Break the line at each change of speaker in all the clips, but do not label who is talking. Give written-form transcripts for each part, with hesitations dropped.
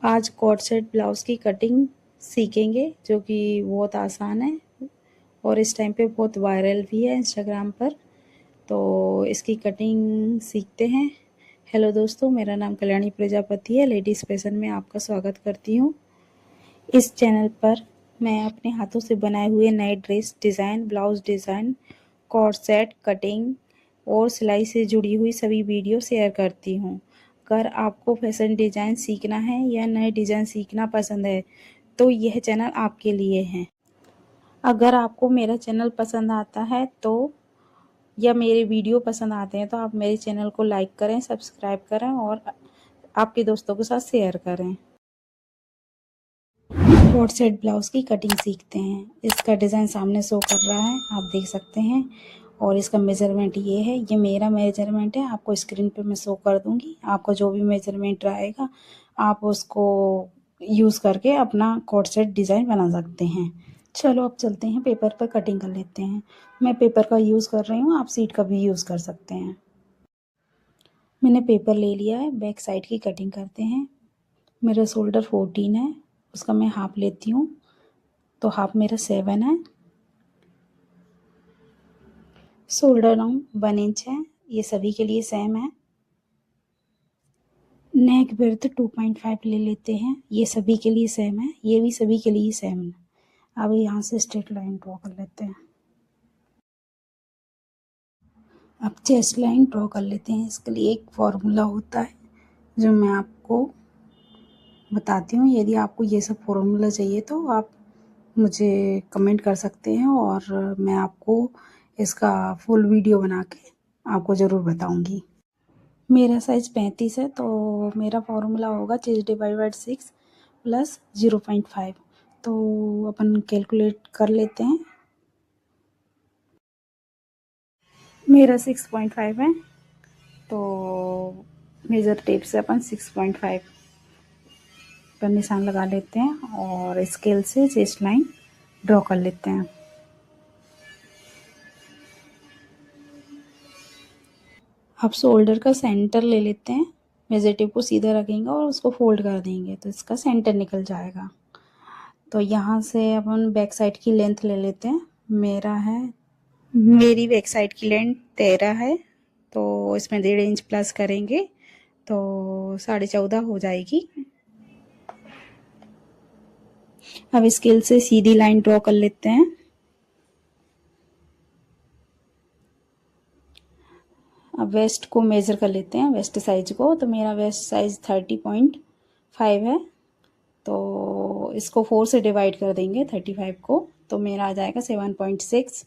आज cord set blouse की cutting सीखेंगे जो कि बहुत आसान है और इस टाइम पे बहुत वायरल भी है इंस्टाग्राम पर। तो इसकी कटिंग सीखते हैं। हेलो दोस्तों, मेरा नाम कल्याणी प्रजापति है। लेडीज़ फैशन में आपका स्वागत करती हूँ। इस चैनल पर मैं अपने हाथों से बनाए हुए नए dress design, blouse design, cord set, cutting और सिलाई से जुड़ी हुई सभी वीडियो शेयर करती हूँ। अगर आपको फैशन डिज़ाइन सीखना है या नए डिज़ाइन सीखना पसंद है तो यह चैनल आपके लिए है। अगर आपको मेरा चैनल पसंद आता है तो या मेरे वीडियो पसंद आते हैं तो आप मेरे चैनल को लाइक करें, सब्सक्राइब करें और आपके दोस्तों के साथ शेयर करें। कॉर्ड सेट ब्लाउज़ की कटिंग सीखते हैं। इसका डिज़ाइन सामने शो कर रहा है, आप देख सकते हैं। और इसका मेज़रमेंट ये है, ये मेरा मेज़रमेंट है। आपको स्क्रीन पे मैं शो कर दूँगी। आपका जो भी मेज़रमेंट रहेगा आप उसको यूज़ करके अपना कॉर्ड सेट डिज़ाइन बना सकते हैं। चलो अब चलते हैं, पेपर पर कटिंग कर लेते हैं। मैं पेपर का यूज़ कर रही हूँ, आप शीट का भी यूज़ कर सकते हैं। मैंने पेपर ले लिया है, बैक साइड की कटिंग करते हैं। मेरा शोल्डर 14 है, उसका मैं हाफ लेती हूँ, तो हाफ मेरा 7 है। शोल्डर राउंड 1 इंच है, ये सभी के लिए सेम है। नेक विड्थ 2.5 ले लेते हैं, ये सभी के लिए सेम है, ये भी सभी के लिए सेम है। अब यहाँ से स्ट्रेट लाइन ड्रॉ कर लेते हैं। अब चेस्ट लाइन ड्रॉ कर लेते हैं। इसके लिए एक फॉर्मूला होता है जो मैं आपको बताती हूँ। यदि आपको ये सब फॉर्मूला चाहिए तो आप मुझे कमेंट कर सकते हैं और मैं आपको इसका फुल वीडियो बना के आपको ज़रूर बताऊँगी। मेरा साइज़ 35 है, तो मेरा फॉर्मूला होगा चेस्ट डिवाइड बाय 6 प्लस 0.5। तो अपन कैलकुलेट कर लेते हैं। मेरा 6.5 है, तो मेज़र टेप से अपन 6.5 पर निशान लगा लेते हैं और स्केल से चेस्ट लाइन ड्रॉ कर लेते हैं। अब शोल्डर का सेंटर ले लेते हैं। मेज़र टेप को सीधा रखेंगे और उसको फोल्ड कर देंगे तो इसका सेंटर निकल जाएगा। तो यहाँ से अपन बैक साइड की लेंथ ले लेते हैं। मेरी बैक साइड की लेंथ 13 है, तो इसमें 1.5 इंच प्लस करेंगे तो 14.5 हो जाएगी। अब स्केल से सीधी लाइन ड्रॉ कर लेते हैं। अब वेस्ट को मेज़र कर लेते हैं, वेस्ट साइज को। तो मेरा वेस्ट साइज 30.5 है, तो इसको 4 से डिवाइड कर देंगे 35 को, तो मेरा आ जाएगा 7.6।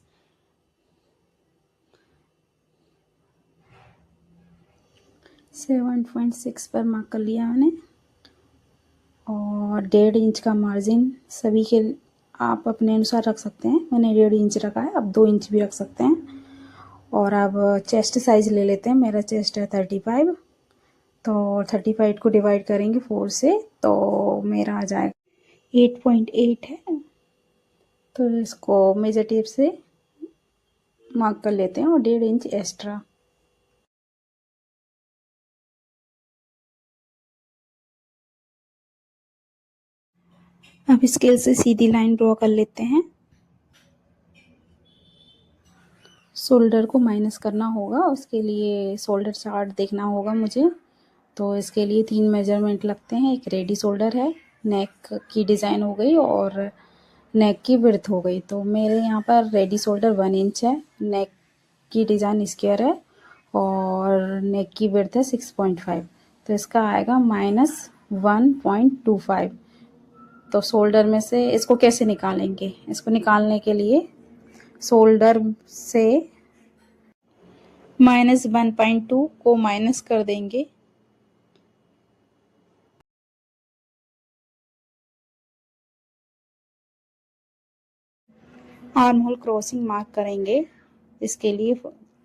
7.6 पर मार्क कर लिया मैंने। और 1.5 इंच का मार्जिन सभी के आप अपने अनुसार रख सकते हैं। मैंने 1.5 इंच रखा है, अब 2 इंच भी रख सकते हैं। और अब चेस्ट साइज ले लेते हैं। मेरा चेस्ट है 35, तो 35 को डिवाइड करेंगे 4 से, तो मेरा आ जाएगा 8.8 है। तो इसको मेजर टेप से मार्क कर लेते हैं और 1.5 इंच एक्स्ट्रा। अब स्केल से सीधी लाइन ड्रॉ कर लेते हैं। शोल्डर को माइनस करना होगा, उसके लिए शोल्डर चार्ट देखना होगा मुझे। तो इसके लिए 3 मेजरमेंट लगते हैं। एक रेडी शोल्डर है, नेक की डिज़ाइन हो गई और नेक की विड्थ हो गई। तो मेरे यहाँ पर रेडी शोल्डर 1 इंच है, नेक की डिज़ाइन स्क्वायर है और नेक की विड्थ है 6.5। तो इसका आएगा -1.25। तो शोल्डर में से इसको कैसे निकालेंगे? इसको निकालने के लिए शोल्डर से -1.2 को माइनस कर देंगे। आर्म होल क्रॉसिंग मार्क करेंगे। इसके लिए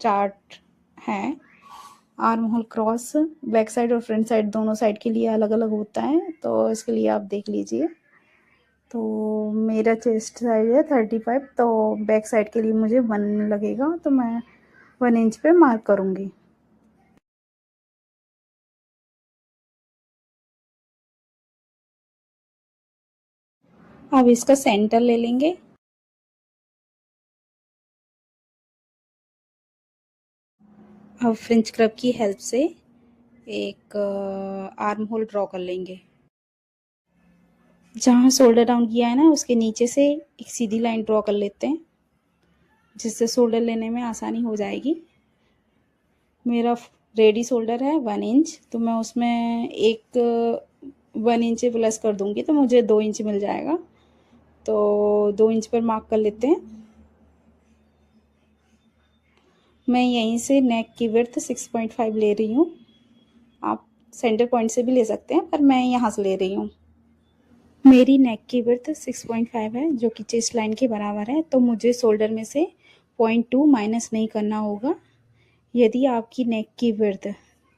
चार्ट है। Arm hole cross back side और फ्रंट साइड दोनों साइड के लिए अलग अलग होता है, तो इसके लिए आप देख लीजिए। तो मेरा चेस्ट साइज है 35, तो बैक साइड के लिए मुझे 1 लगेगा, तो मैं 1 इंच पे मार्क करूँगी। अब इसका सेंटर ले लेंगे। अब फ्रेंच कर्व की हेल्प से एक आर्म होल ड्रॉ कर लेंगे। जहाँ शोल्डर डाउन किया है ना उसके नीचे से एक सीधी लाइन ड्रॉ कर लेते हैं, जिससे शोल्डर लेने में आसानी हो जाएगी। मेरा रेडी शोल्डर है 1 इंच, तो मैं उसमें एक 1 इंच प्लस कर दूंगी तो मुझे 2 इंच मिल जाएगा। तो 2 इंच पर मार्क कर लेते हैं। मैं यहीं से नेक की विड्थ 6.5 ले रही हूँ। आप सेंटर पॉइंट से भी ले सकते हैं, पर मैं यहाँ से ले रही हूँ। मेरी नेक की विड्थ 6.5 है, जो कि चेस्ट लाइन के बराबर है। तो मुझे शोल्डर में से 0.2 माइनस नहीं करना होगा। यदि आपकी नेक की विड्थ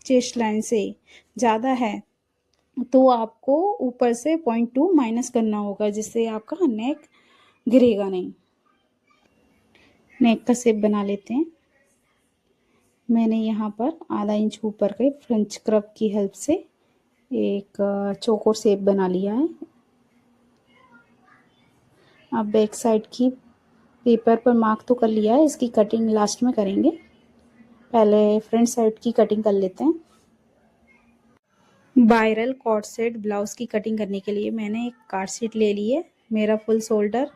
चेस्ट लाइन से ज़्यादा है तो आपको ऊपर से 0.2 माइनस करना होगा, जिससे आपका नेक गिरेगा नहीं। नेक का शेप बना लेते हैं। मैंने यहाँ पर आधा इंच ऊपर के फ्रेंच कर्व की हेल्प से एक चौकोर शेप बना लिया है। अब बैक साइड की पेपर पर मार्क तो कर लिया है, इसकी कटिंग लास्ट में करेंगे। पहले फ्रंट साइड की कटिंग कर लेते हैं। वायरल कॉर्ड सेट ब्लाउज़ की कटिंग करने के लिए मैंने एक कार्ड शीट ले ली है। मेरा फुल शोल्डर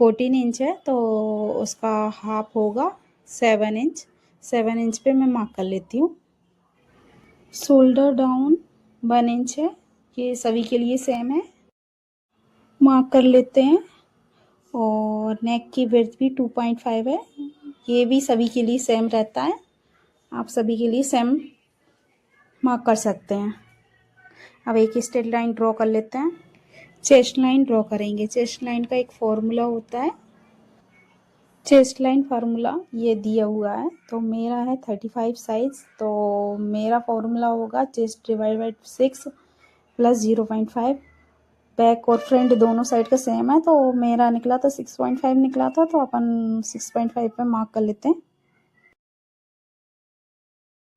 14 इंच है, तो उसका हाफ होगा 7 इंच। 7 इंच पे मैं मार्क कर लेती हूँ। शोल्डर डाउन 1 इंच है, ये सभी के लिए सेम है, मार्क कर लेते हैं। और नेक की विड्थ भी 2.5 है, ये भी सभी के लिए सेम रहता है। आप सभी के लिए सेम मार्क कर सकते हैं। अब एक स्ट्रेट लाइन ड्रॉ कर लेते हैं। चेस्ट लाइन ड्रॉ करेंगे। चेस्ट लाइन का एक फॉर्मूला होता है। चेस्ट लाइन फार्मूला ये दिया हुआ है। तो मेरा है 35 साइज, तो मेरा फॉर्मूला होगा chest divide by 6 plus 0.5। Back और फ्रंट दोनों साइड का सेम है, तो मेरा निकला था 6.5 निकला था, तो अपन 6.5 पे मार्क कर लेते हैं।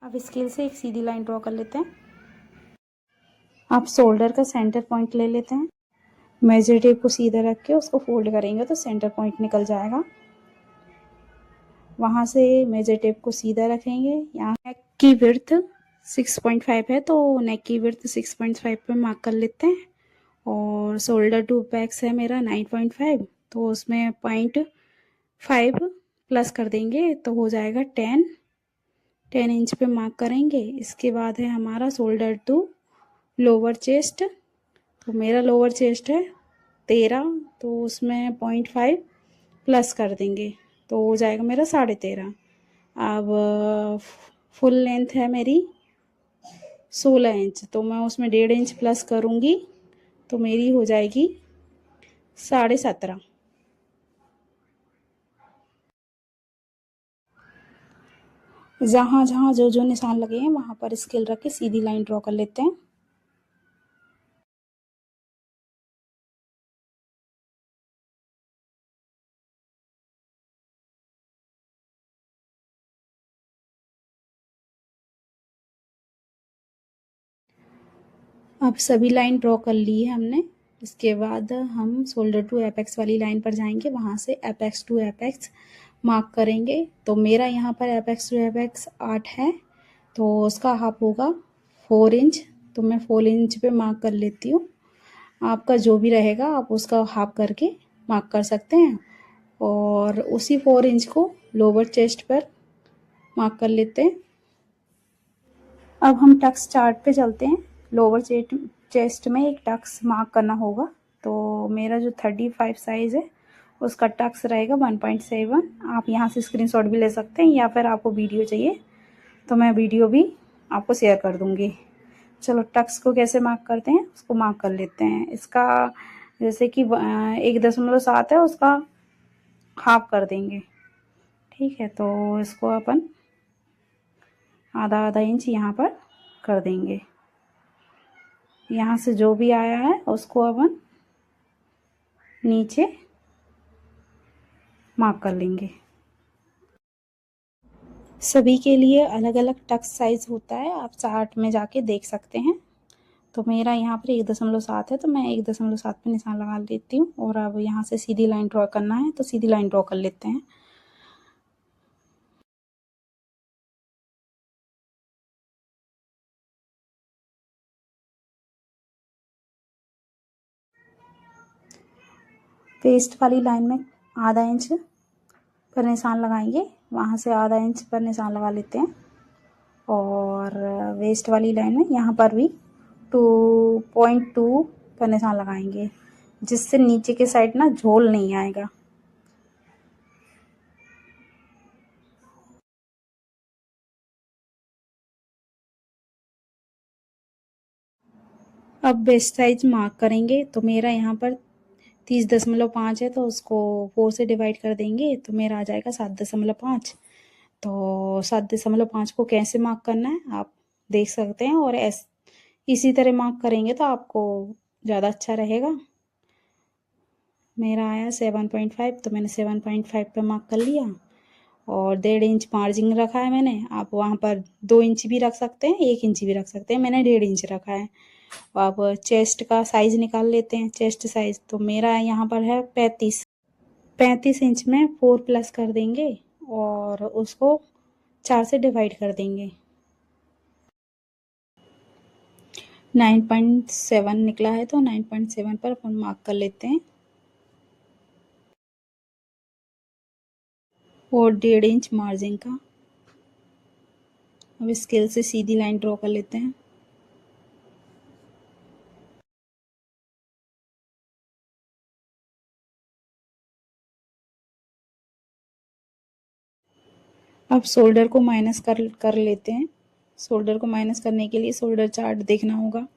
अब स्केल से एक सीधी लाइन ड्रॉ कर लेते हैं। अब शोल्डर का सेंटर पॉइंट ले लेते हैं। मेजर टेप को सीधा रख के उसको फोल्ड करेंगे तो सेंटर पॉइंट निकल जाएगा। वहाँ से मेजर टेप को सीधा रखेंगे। यहाँ नेक की विड्थ 6.5 है, तो नेक की विड्थ 6.5 पे मार्क कर लेते हैं। और शोल्डर टू बैक्स है मेरा 9.5, तो उसमें 0.5 प्लस कर देंगे तो हो जाएगा 10 इंच पे मार्क करेंगे। इसके बाद है हमारा शोल्डर टू लोअर चेस्ट, तो मेरा लोअर चेस्ट है 13, तो उसमें 0.5 प्लस कर देंगे तो हो जाएगा मेरा 13.5। अब फुल लेंथ है मेरी 16 इंच, तो मैं उसमें 1.5 इंच प्लस करूँगी तो मेरी हो जाएगी 17.5। जहाँ जहाँ जो जो निशान लगे हैं वहाँ पर स्केल रख के सीधी लाइन ड्रॉ कर लेते हैं। अब सभी लाइन ड्रॉ कर ली है हमने। इसके बाद हम शोल्डर टू एपेक्स वाली लाइन पर जाएंगे, वहाँ से एपेक्स टू एपेक्स मार्क करेंगे। तो मेरा यहाँ पर एपेक्स टू एपेक्स 8 है, तो उसका हाफ होगा 4 इंच, तो मैं 4 इंच पे मार्क कर लेती हूँ। आपका जो भी रहेगा आप उसका हाफ करके मार्क कर सकते हैं। और उसी 4 इंच को लोअर चेस्ट पर मार्क कर लेते हैं। अब हम टक्स चार्ट पे चलते हैं। लोअर चेस्ट में एक टक्स मार्क करना होगा। तो मेरा जो 35 साइज़ है उसका टक्स रहेगा 1.7। आप यहाँ से स्क्रीनशॉट भी ले सकते हैं, या फिर आपको वीडियो चाहिए तो मैं वीडियो भी आपको शेयर कर दूँगी। चलो टक्स को कैसे मार्क करते हैं उसको मार्क कर लेते हैं। इसका जैसे कि 1.7 है, उसका हाफ कर देंगे। ठीक है, तो इसको अपन आधा आधा इंच यहाँ पर कर देंगे। यहाँ से जो भी आया है उसको अपन नीचे मार्क कर लेंगे। सभी के लिए अलग अलग टक्स साइज़ होता है, आप चार्ट में जाके देख सकते हैं। तो मेरा यहाँ पर 1.7 है, तो मैं 1.7 पे निशान लगा लेती हूँ। और अब यहाँ से सीधी लाइन ड्रॉ करना है, तो सीधी लाइन ड्रॉ कर लेते हैं। वेस्ट वाली लाइन में आधा इंच पर निशान लगाएंगे, वहाँ से आधा इंच पर निशान लगा लेते हैं। और वेस्ट वाली लाइन में यहाँ पर भी 2.2 पर निशान लगाएंगे, जिससे नीचे के साइड ना झोल नहीं आएगा। अब बेस्ट साइज मार्क करेंगे, तो मेरा यहाँ पर 30.5 है, तो उसको 4 से डिवाइड कर देंगे, तो मेरा आ जाएगा 7.5। तो 7.5 को कैसे मार्क करना है आप देख सकते हैं, और इसी तरह मार्क करेंगे तो आपको ज़्यादा अच्छा रहेगा। मेरा आया 7.5, तो मैंने 7.5 पे मार्क कर लिया। और 1.5 इंच मार्जिन रखा है मैंने। आप वहाँ पर 2 इंच भी रख सकते हैं, 1 इंच भी रख सकते हैं, मैंने 1.5 इंच रखा है। अब चेस्ट का साइज़ निकाल लेते हैं। चेस्ट साइज़ तो मेरा यहाँ पर है 35 इंच में 4 प्लस कर देंगे और उसको 4 से डिवाइड कर देंगे। 9.7 निकला है, तो 9.7 पर अपन मार्क कर लेते हैं। और 1.5 इंच मार्जिन का। अब स्केल से सीधी लाइन ड्रॉ कर लेते हैं। अब शोल्डर को माइनस कर लेते हैं। शोल्डर को माइनस करने के लिए शोल्डर चार्ट देखना होगा।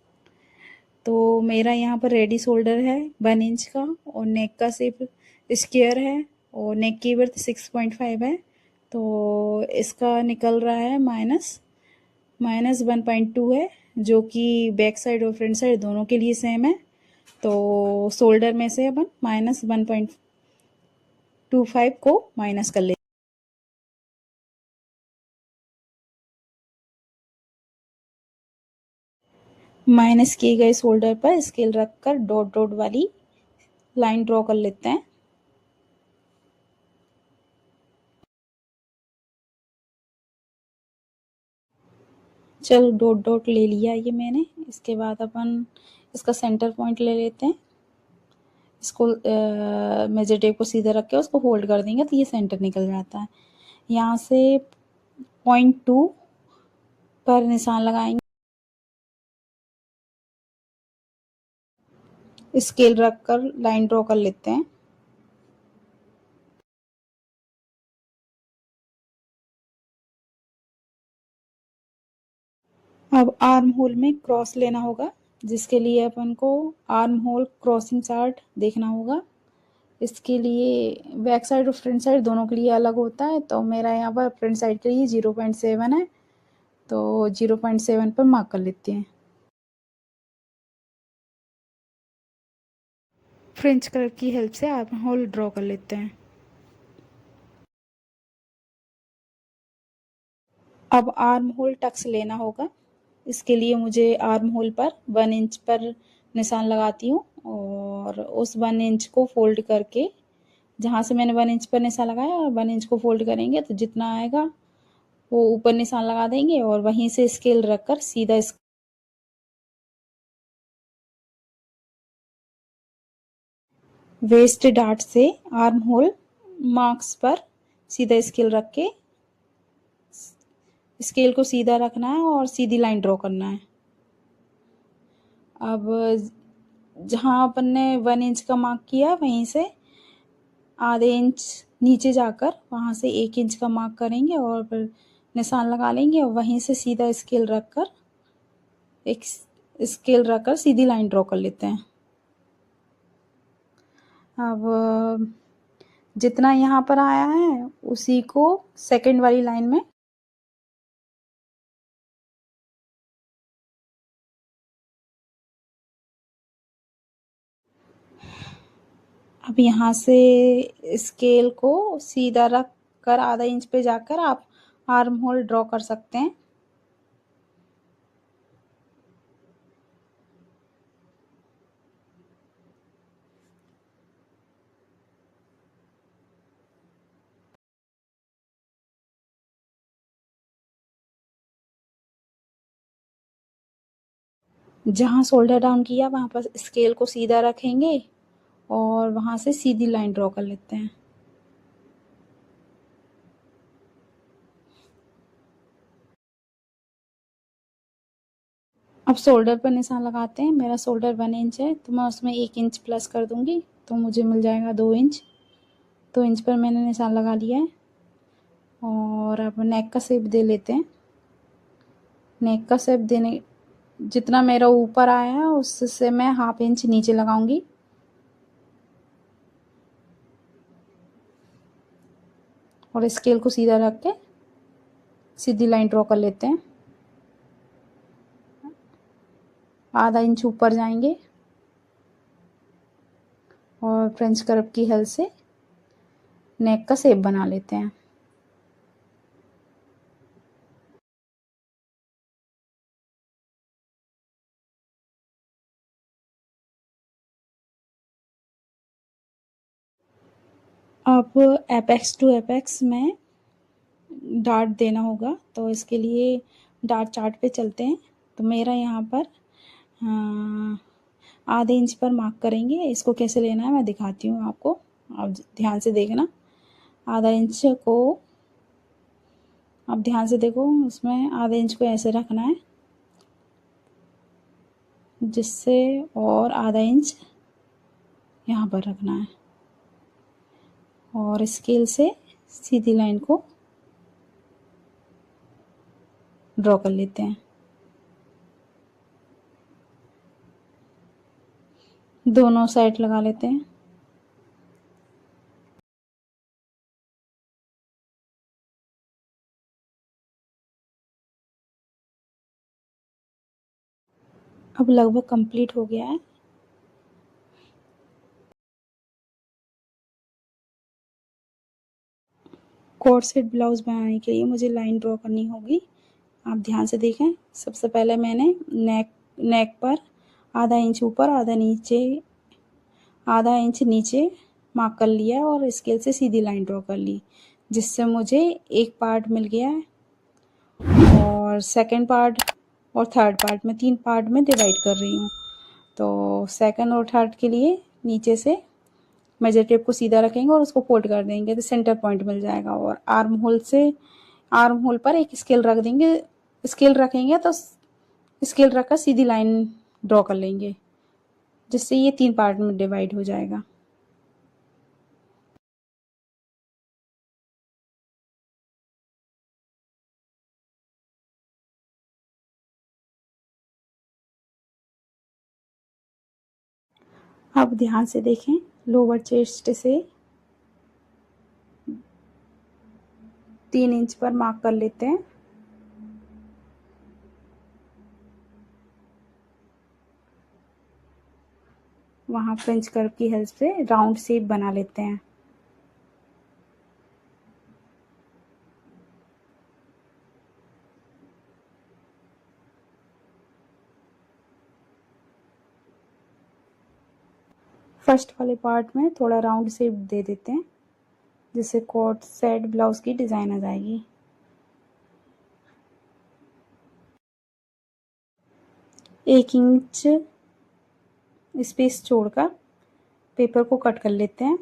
तो मेरा यहाँ पर रेडी शोल्डर है 1 इंच का, और नेक का शेप स्क्वायर है, और नेक की विड्थ 6.5 है। तो इसका निकल रहा है माइनस 1.2 है, जो कि बैक साइड और फ्रंट साइड दोनों के लिए सेम है। तो शोल्डर में से अपन -1.25 को माइनस कर लेते हैं। माइनस किए गए शोल्डर पर स्केल रखकर डॉट डॉट वाली लाइन ड्रॉ कर लेते हैं। चलो डॉट डॉट ले लिया ये मैंने। इसके बाद अपन इसका सेंटर पॉइंट ले लेते हैं। इसको मेजर टेप को सीधे रख के उसको होल्ड कर देंगे, तो ये सेंटर निकल जाता है। यहाँ से 0.2 पर निशान लगाएंगे। स्केल रखकर लाइन ड्रॉ कर लेते हैं। अब आर्म होल में क्रॉस लेना होगा, जिसके लिए अपन को आर्म होल क्रॉसिंग चार्ट देखना होगा। इसके लिए बैक साइड और फ्रंट साइड दोनों के लिए अलग होता है। तो मेरा यहाँ पर फ्रंट साइड के लिए 0.7 है, तो 0.7 पर मार्क कर लेते हैं। फ्रेंच कलर की हेल्प से आर्म होल ड्रॉ कर लेते हैं। अब आर्म होल टक्स लेना होगा। इसके लिए मुझे आर्म होल पर 1 इंच पर निशान लगाती हूँ, और उस 1 इंच को फोल्ड करके, जहाँ से मैंने 1 इंच पर निशान लगाया, 1 इंच को फोल्ड करेंगे तो जितना आएगा वो ऊपर निशान लगा देंगे, और वहीं से स्केल रखकर सीधा वेस्ट डार्ट से आर्म होल मार्क्स पर सीधा स्केल रख के स्केल को सीधा रखना है और सीधी लाइन ड्रॉ करना है। अब जहाँ अपन ने 1 इंच का मार्क किया, वहीं से आधे इंच नीचे जाकर वहाँ से 1 इंच का मार्क करेंगे और फिर निशान लगा लेंगे, और वहीं से सीधा स्केल रखकर सीधी लाइन ड्रॉ कर लेते हैं। अब जितना यहाँ पर आया है उसी को सेकंड वाली लाइन में अब यहाँ से स्केल को सीधा रख कर आधा इंच पे जाकर आप आर्म होल ड्रॉ कर सकते हैं। जहाँ शोल्डर डाउन किया वहाँ पर स्केल को सीधा रखेंगे और वहाँ से सीधी लाइन ड्रॉ कर लेते हैं। अब शोल्डर पर निशान लगाते हैं। मेरा शोल्डर 1 इंच है तो मैं उसमें 1 इंच प्लस कर दूंगी तो मुझे मिल जाएगा 2 इंच। 2 इंच पर मैंने निशान लगा लिया है। और अब नेक का शेप दे लेते हैं। नेक का शेप देने जितना मेरा ऊपर आया है उससे मैं 1/2 इंच नीचे लगाऊंगी। और स्केल को सीधा रख के सीधी लाइन ड्रॉ कर लेते हैं। आधा इंच ऊपर जाएंगे और फ्रेंच कर्व की हेल्प से नेक का शेप बना लेते हैं। अब एपेक्स टू एपेक्स में डार्ट देना होगा तो इसके लिए डार्ट चार्ट पे चलते हैं। तो मेरा यहाँ पर आधे इंच पर मार्क करेंगे। इसको कैसे लेना है मैं दिखाती हूँ आपको, आप ध्यान से देखना। आधा इंच को आप ध्यान से देखो, उसमें आधे इंच को ऐसे रखना है जिससे, और आधा इंच यहाँ पर रखना है और स्केल से सीधी लाइन को ड्रॉ कर लेते हैं। दोनों साइड लगा लेते हैं। अब लगभग कंप्लीट हो गया है। कोट सेट ब्लाउज बनाने के लिए मुझे लाइन ड्रॉ करनी होगी। आप ध्यान से देखें। सबसे पहले मैंने नेक पर आधा इंच ऊपर आधा इंच नीचे मार्क कर लिया और स्केल से सीधी लाइन ड्रॉ कर ली, जिससे मुझे एक पार्ट मिल गया है। और सेकंड पार्ट और थर्ड पार्ट में 3 पार्ट में डिवाइड कर रही हूँ। तो सेकंड और थर्ड के लिए नीचे से मेजर टेप को सीधा रखेंगे और उसको फोल्ड कर देंगे तो सेंटर पॉइंट मिल जाएगा। और आर्म होल पर एक स्केल रख देंगे। स्केल रखेंगे तो स्केल रखकर सीधी लाइन ड्रॉ कर लेंगे, जिससे ये 3 पार्ट में डिवाइड हो जाएगा। अब ध्यान से देखें, लोअर चेस्ट से 3 इंच पर मार्क कर लेते हैं। वहाँ फ्रेंच कर्व की हेल्प से राउंड शेप बना लेते हैं। फर्स्ट वाले पार्ट में थोड़ा राउंड शेप दे देते हैं, जिससे कोट सेट ब्लाउज की डिज़ाइन आ जाएगी। एक इंच स्पेस छोड़कर पेपर को कट कर लेते हैं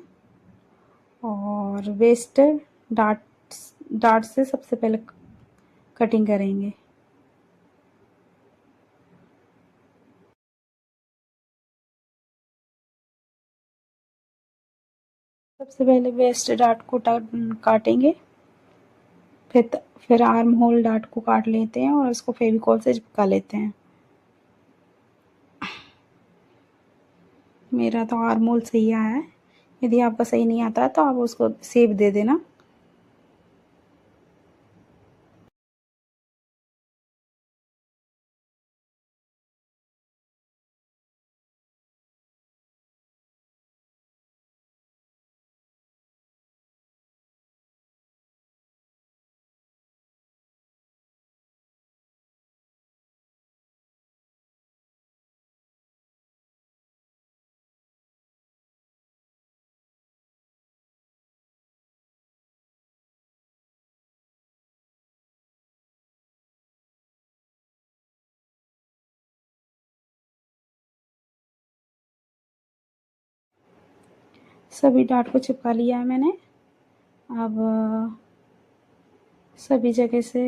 और वेस्ट डार्ट डार्ट से सबसे पहले कटिंग करेंगे। सबसे पहले वेस्ट डार्ट को काटेंगे। फिर आर्म होल डार्ट को काट लेते हैं और उसको फेविकॉल से चिपका लेते हैं। मेरा तो आर्म होल सही आया है। यदि आपका सही नहीं आता है तो आप उसको शेप दे देना। सभी डार्ट को चिपका लिया है मैंने। अब सभी जगह से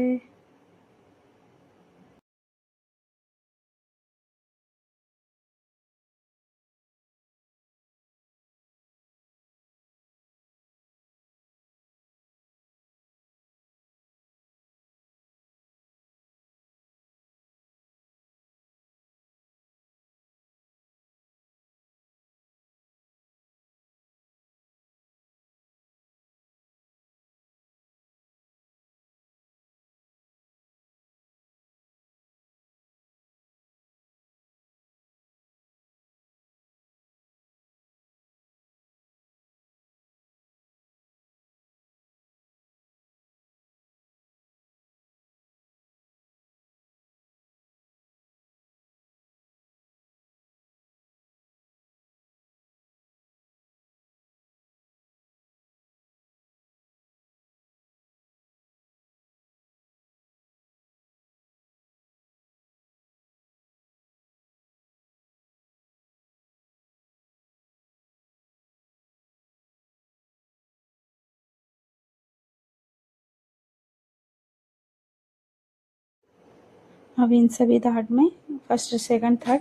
अब इन सभी डार्ट में फर्स्ट, सेकंड, थर्ड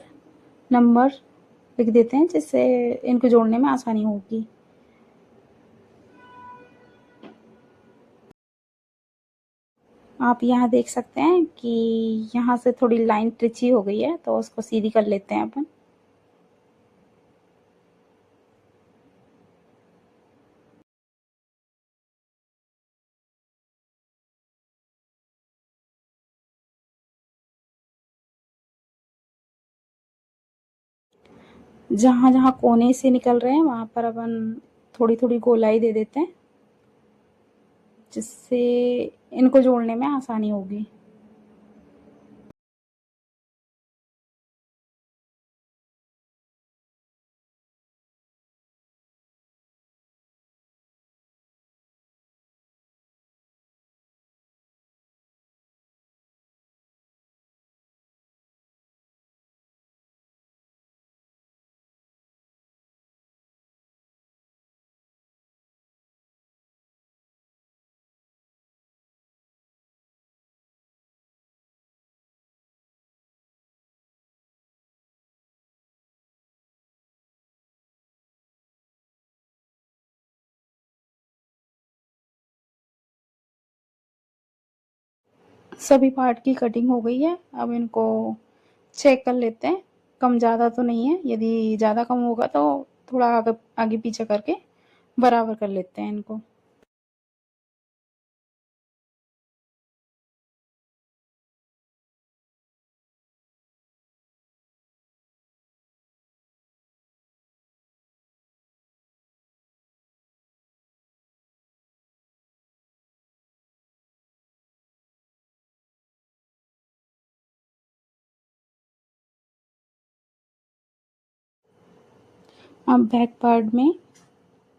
नंबर लिख देते हैं, जिससे इनको जोड़ने में आसानी होगी। आप यहाँ देख सकते हैं कि यहाँ से थोड़ी लाइन तिरछी हो गई है, तो उसको सीधी कर लेते हैं अपन। जहाँ जहाँ कोने से निकल रहे हैं वहाँ पर अपन थोड़ी थोड़ी गोलाई दे देते हैं, जिससे इनको जोड़ने में आसानी होगी। सभी पार्ट की कटिंग हो गई है। अब इनको चेक कर लेते हैं, कम ज़्यादा तो नहीं है। यदि ज़्यादा कम होगा तो थोड़ा आगे आगे पीछे करके बराबर कर लेते हैं इनको। अब बैक पार्ट में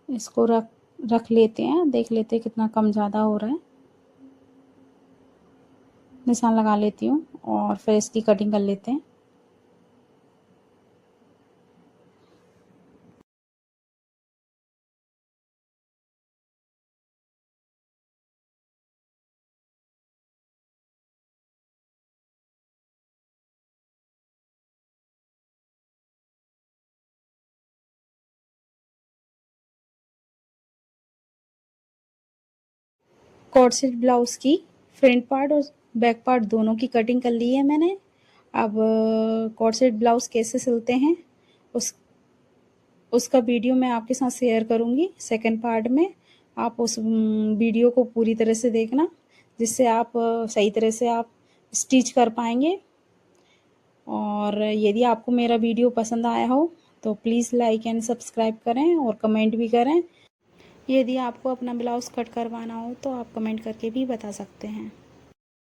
इसको रख रख लेते हैं, देख लेते हैं कितना कम ज़्यादा हो रहा है। निशान लगा लेती हूँ और फिर इसकी कटिंग कर लेते हैं। कोट सेट ब्लाउज की फ्रंट पार्ट और बैक पार्ट दोनों की कटिंग कर ली है मैंने। अब कोट सेट ब्लाउज कैसे सिलते हैं उस उसका वीडियो मैं आपके साथ शेयर करूँगी सेकंड पार्ट में। आप उस वीडियो को पूरी तरह से देखना, जिससे आप सही तरह से आप स्टिच कर पाएंगे। और यदि आपको मेरा वीडियो पसंद आया हो तो प्लीज़ लाइक एंड सब्सक्राइब करें और कमेंट भी करें। यदि आपको अपना ब्लाउज़ कट करवाना हो तो आप कमेंट करके भी बता सकते हैं।